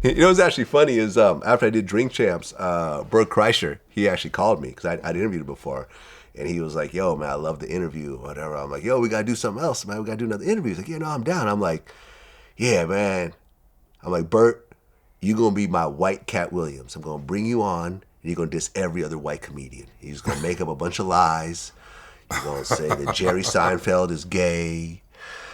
You know what's actually funny is after I did Drink Champs, Bert Kreischer, he actually called me because I'd interviewed him before. And he was like, yo, man, I love the interview, whatever. I'm like, yo, we got to do something else, man. We got to do another interview. He's like, yeah, no, I'm down. I'm like, yeah, man. I'm like, Bert, you're going to be my white Cat Williams. I'm going to bring you on, and you're going to diss every other white comedian. You're just going to make up a bunch of lies. You're going to say that Jerry Seinfeld is gay.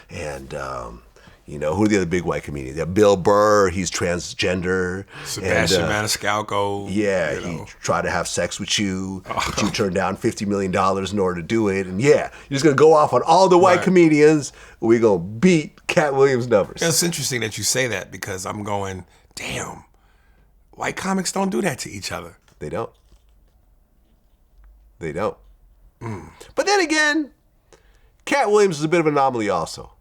And, who are the other big white comedians? Yeah, Bill Burr, he's transgender. Sebastian Maniscalco. Yeah, he tried to have sex with you, but you turned down $50 million in order to do it. And yeah, you're just going to go off on all the white comedians. We're going to beat Cat Williams' numbers. It's interesting that you say that because I'm going, damn, white comics don't do that to each other. They don't. They don't. But then again, Cat Williams is a bit of an anomaly also.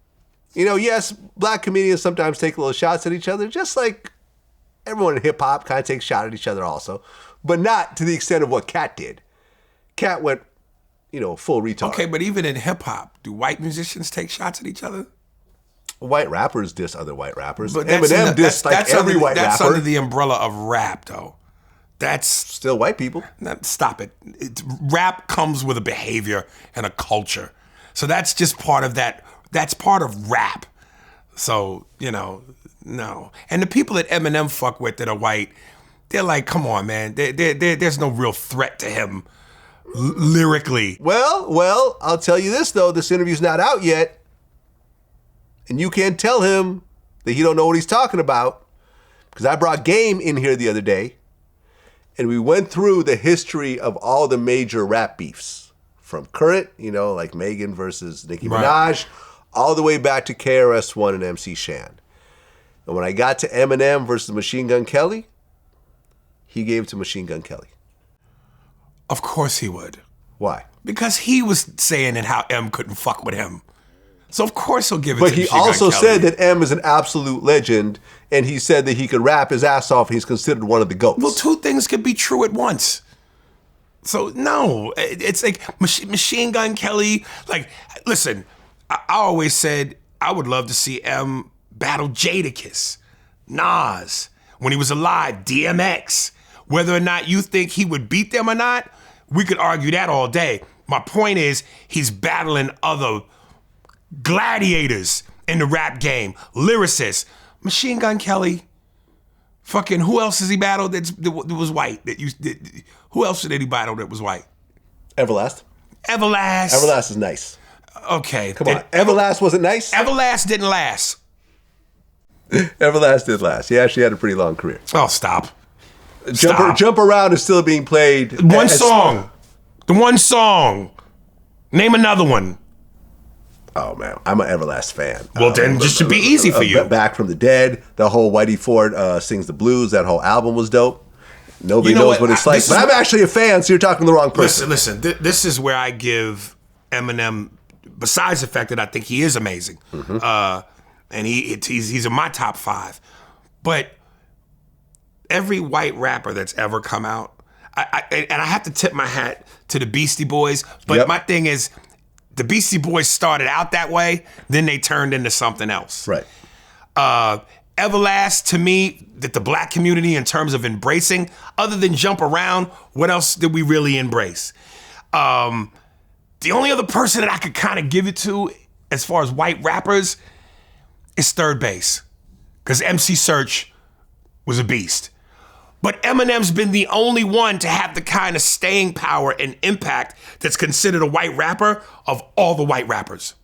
Yes, black comedians sometimes take little shots at each other, just like everyone in hip-hop kind of takes shots at each other also, but not to the extent of what Cat did. Cat went, full retard. Okay, but even in hip-hop, do white musicians take shots at each other? White rappers diss other white rappers. But Eminem diss every white rapper. That's under the umbrella of rap, though. That's still white people. Stop it. Rap comes with a behavior and a culture. So that's just part of that. That's part of rap. So, no. And the people that Eminem fuck with that are white, they're like, come on, man. There's no real threat to him lyrically. Well, I'll tell you this, though. This interview's not out yet. And you can't tell him that he don't know what he's talking about. Because I brought Game in here the other day. And we went through the history of all the major rap beefs. From current, like Megan versus Nicki Minaj, all the way back to KRS-One and MC Shan. And when I got to Eminem versus Machine Gun Kelly, he gave it to Machine Gun Kelly. Of course he would. Why? Because he was saying that how M couldn't fuck with him. So of course he'll give it to Machine Gun Kelly. But he also said that M is an absolute legend, and he said that he could rap his ass off and he's considered one of the GOATs. Well, two things could be true at once. So, no, it's like Machine Gun Kelly. Like, listen, I always said I would love to see M battle Jadakiss, Nas, when he was alive, DMX. Whether or not you think he would beat them or not, we could argue that all day. My point is, he's battling other gladiators in the rap game, lyricists. Machine Gun Kelly, fucking, who else has he battled that was white? Who else did he battle that was white? Everlast. Everlast is nice. Okay. Come on. Everlast wasn't nice? Everlast didn't last. Everlast did last. He actually had a pretty long career. Oh, stop. Jump Around is still being played. The one song. Name another one. Oh, man. I'm an Everlast fan. Well, then just should be easy for you. Back from the Dead. The whole Whitey Ford Sings the Blues. That whole album was dope. Nobody knows what it's like. But I'm actually a fan, so you're talking to the wrong person. Listen. This is where I give Eminem, besides the fact that I think he is amazing, and he's in my top 5. But every white rapper that's ever come out, I have to tip my hat to the Beastie Boys. But my thing is, the Beastie Boys started out that way, then they turned into something else. Right. Everlast, to me, that the black community in terms of embracing, other than Jump Around, what else did we really embrace? The only other person that I could kind of give it to as far as white rappers is Third Base. Because MC Serch was a beast. But Eminem's been the only one to have the kind of staying power and impact that's considered a white rapper of all the white rappers.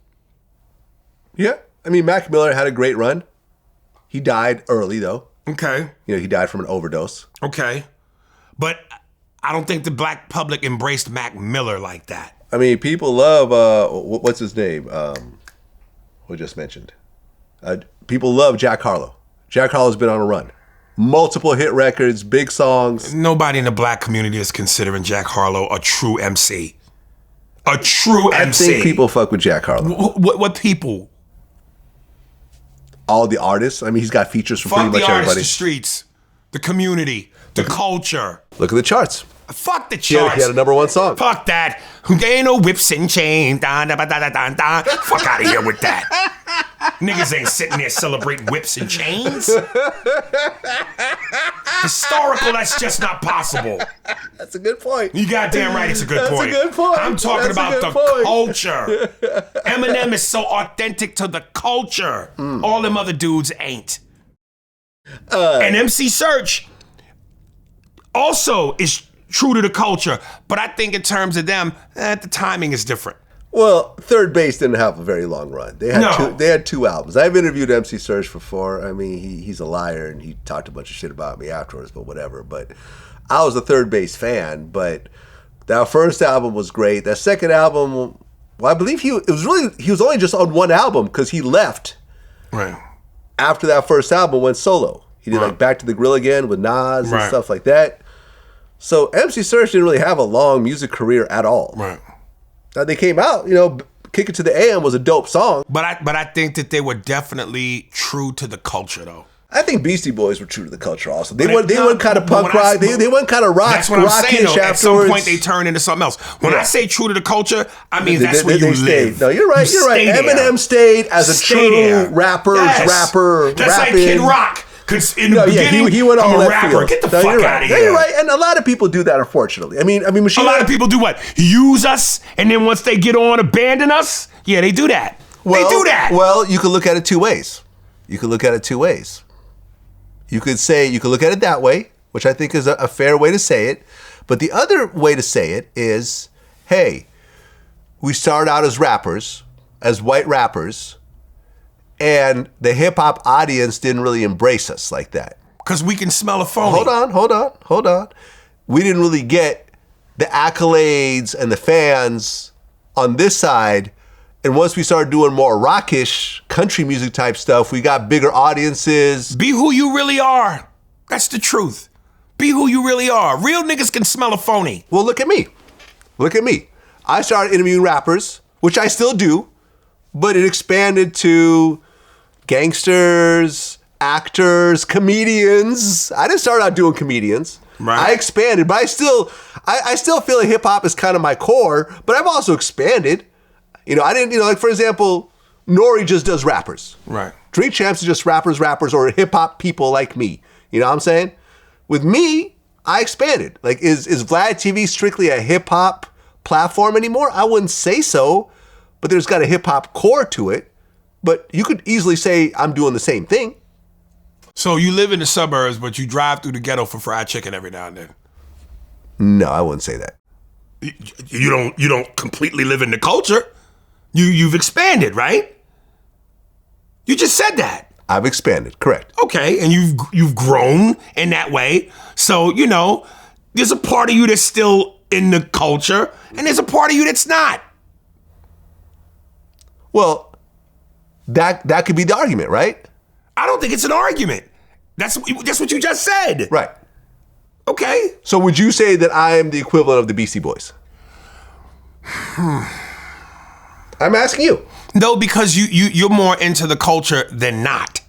Yeah. I mean, Mac Miller had a great run. He died early, though. Okay. He died from an overdose. Okay. But I don't think the black public embraced Mac Miller like that. I mean, people love, what's his name? Who just mentioned? People love Jack Harlow. Jack Harlow's been on a run. Multiple hit records, big songs. Nobody in the black community is considering Jack Harlow a true MC. A true MC. I think people fuck with Jack Harlow. What people? All the artists. I mean, he's got features from pretty much everybody. Fuck the artists, the streets, the community, the culture. Look at the charts. Fuck the charts. He had a #1 song. Fuck that. Ain't no whips and chains. Fuck out of here with that. Niggas ain't sitting there celebrating whips and chains. Historical, that's just not possible. That's a good point. You goddamn right, it's a good point. That's a good point. I'm talking That's a about good the point. culture. Eminem is so authentic to the culture. All them other dudes ain't. And MC Serch also is true to the culture, but I think in terms of them, the timing is different. Well, Third Base didn't have a very long run. They had two albums. I've interviewed MC Serch before. I mean, he's a liar, and he talked a bunch of shit about me afterwards, but whatever. But I was a Third Base fan, but that first album was great. That second album, well, I believe he was only just on one album because he left Right. after that first album, went solo. He did like Back to the Grill again with Nas and stuff like that. So MC Serch didn't really have a long music career at all. Right. Now they came out, Kick It to the AM was a dope song. But I think that they were definitely true to the culture, though. I think Beastie Boys were true to the culture also. They went kind of punk rock. They went kind of rock. That's what I'm saying, though. Afterwards. At some point, they turned into something else. When I say true to the culture, I mean that's where you live. No, you're right. You're right. Eminem stayed as a true rapper. That's like Kid Rock. Because in the beginning, he went I'm all a left rapper. field. Get the fuck out of here. You're right. And a lot of people do that, unfortunately. I mean, Machine A lot of people do what? Use us, and then once they get on, abandon us? Yeah, they do that. They do that. Well, you could look at it two ways. You could look at it that way, which I think is a fair way to say it. But the other way to say it is, hey, we started out as rappers, as white rappers, and the hip-hop audience didn't really embrace us like that. Because we can smell a phony. Hold on. We didn't really get the accolades and the fans on this side. And once we started doing more rockish country music type stuff, we got bigger audiences. Be who you really are. That's the truth. Be who you really are. Real niggas can smell a phony. Well, look at me. I started interviewing rappers, which I still do, but it expanded to gangsters, actors, comedians. I didn't start out doing comedians. Right. I expanded, but I still feel like hip hop is kind of my core, but I've also expanded. I didn't, like for example, Nori just does rappers. Right. Drink Champs is just rappers, or hip hop people like me. You know what I'm saying? With me, I expanded. Like, is Vlad TV strictly a hip hop platform anymore? I wouldn't say so, but there's got a hip hop core to it. But you could easily say I'm doing the same thing. So you live in the suburbs, but you drive through the ghetto for fried chicken every now and then. No, I wouldn't say that. You don't completely live in the culture. You've expanded, right? You just said that. I've expanded, correct. Okay, and you've grown in that way. So, there's a part of you that's still in the culture, and there's a part of you that's not. Well, that could be the argument, right? I don't think it's an argument. That's what you just said. Right. Okay. So would you say that I am the equivalent of the Beastie Boys? I'm asking you. No, because you're more into the culture than not.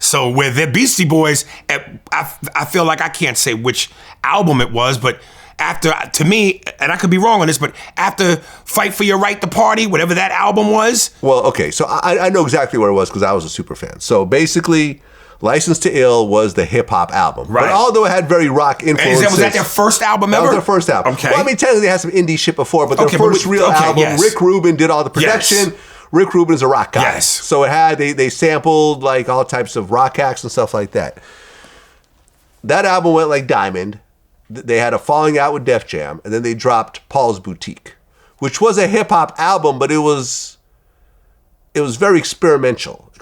So with the Beastie Boys, I feel like I can't say which album it was, but to me, and I could be wrong on this, but after Fight for Your Right to Party, whatever that album was. Well, okay, so I know exactly where it was because I was a super fan. So basically, License to Ill was the hip hop album. Right. But although it had very rock influences. Was that their first album ever? That was their first album. Okay. Well, I mean, technically they had some indie shit before, but their first real album, yes. Rick Rubin did all the production. Yes. Rick Rubin is a rock guy. Yes. So it had, they sampled like all types of rock acts and stuff like that. That album went like diamond. They had a falling out with Def Jam, and then they dropped Paul's Boutique, which was a hip hop album, but it was very experimental.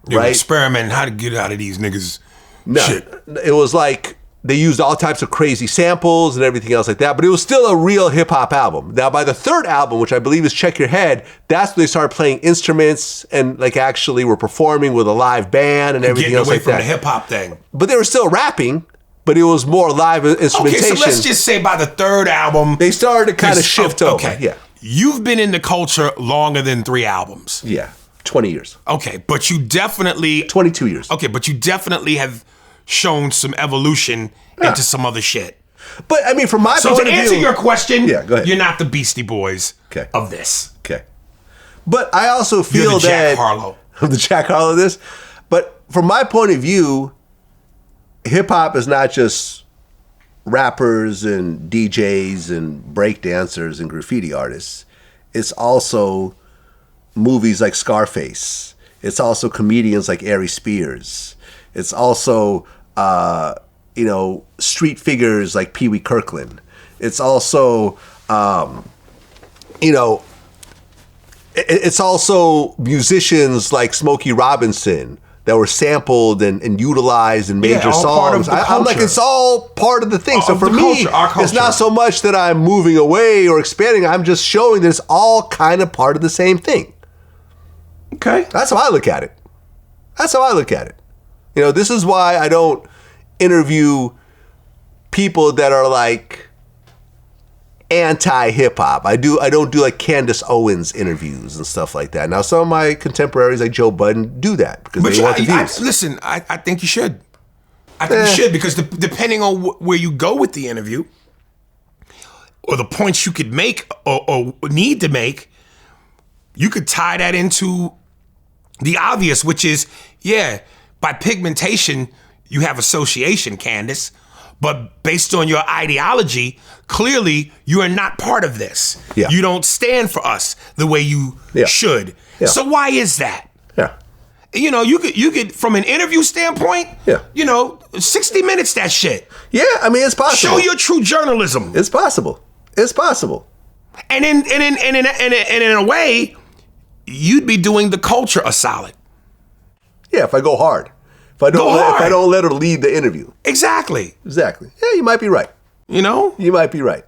Right? Experimenting how to get out of these niggas shit. It was like they used all types of crazy samples and everything else like that, but it was still a real hip hop album. Now, by the third album, which I believe is Check Your Head, that's when they started playing instruments and like actually were performing with a live band and everything else like that. Getting away from the hip hop thing. But they were still rapping, but it was more live instrumentation. Okay, so let's just say by the third album, they started to kind of shift over. Okay, yeah. You've been in the culture longer than 3 albums. Yeah, 20 years. Okay, but you definitely 22 years. Okay, but you definitely have shown some evolution into some other shit. But I mean, from my point of view, to answer your question, yeah, go ahead. You're not the Beastie Boys okay. of this. Okay. But I also feel you're the that Jack Harlow. I'm the Jack Harlow of this. But from my point of view, hip hop is not just rappers and DJs and break dancers and graffiti artists. It's also movies like Scarface. It's also comedians like Aries Spears. It's also street figures like Pee Wee Kirkland. It's also it's also musicians like Smokey Robinson that were sampled and utilized in major songs. I'm like, it's all part of the thing. So for me, it's not so much that I'm moving away or expanding. I'm just showing that it's all kind of part of the same thing. Okay. That's how I look at it. This is why I don't interview people that are like anti-hip hop. I don't do like Candace Owens interviews and stuff like that. Now, some of my contemporaries like Joe Budden do that because they want the views. Listen, I think you should. I think you should, because depending on where you go with the interview or the points you could make or need to make, you could tie that into the obvious, which is, by pigmentation, you have association, Candace. But based on your ideology, clearly you are not part of this. Yeah. You don't stand for us the way you should. Yeah. So why is that? Yeah. You could from an interview standpoint, 60 minutes that shit. Yeah, I mean, it's possible. Show your true journalism. It's possible. And in a way, you'd be doing the culture a solid. Yeah, if I go hard. If I don't let her lead the interview. Exactly. Yeah, you might be right. You know? You might be right.